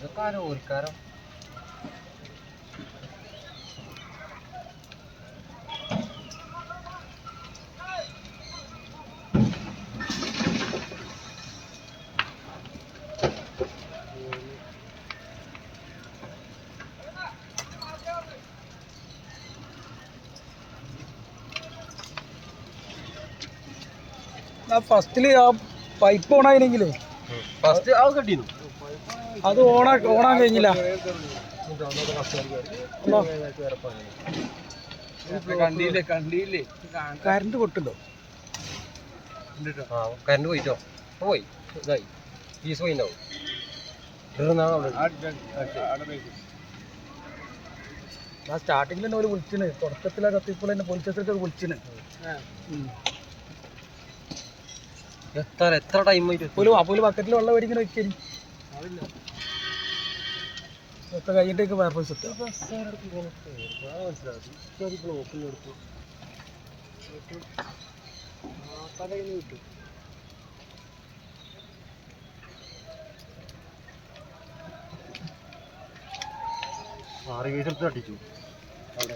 ഓർക്കാരോ ഫസ്റ്റില് ആ pipe ഓണായില്ലെങ്കിലേ first ആ കെട്ടിന്നു അത് ഓണാൻ കഴിഞ്ഞില്ല. കറണ്ട് പൊട്ടുണ്ടോ? കറണ്ട് പോയിട്ടോ പോയി ഇതായി ഫീസ് പോയിണ്ടാവും. ആ സ്റ്റാർട്ടിങ്ങിൽ തന്നെ ഒരു വിളിച്ചിന്, തുടക്കത്തിലെ കത്തിപ്പോൾ തന്നെ പോലീസൊക്കെ വിളിച്ചിന്. എത്ര ടൈം അപ്പോൾ ബക്കറ്റിൽ വെള്ളം മേടിക്കുന്ന വെക്കരി ഒക്കെ കഴിഞ്ഞിട്ടേക്ക് ഫയർഫോഴ്സ് എത്തുക. അടിച്ചു അവിടെ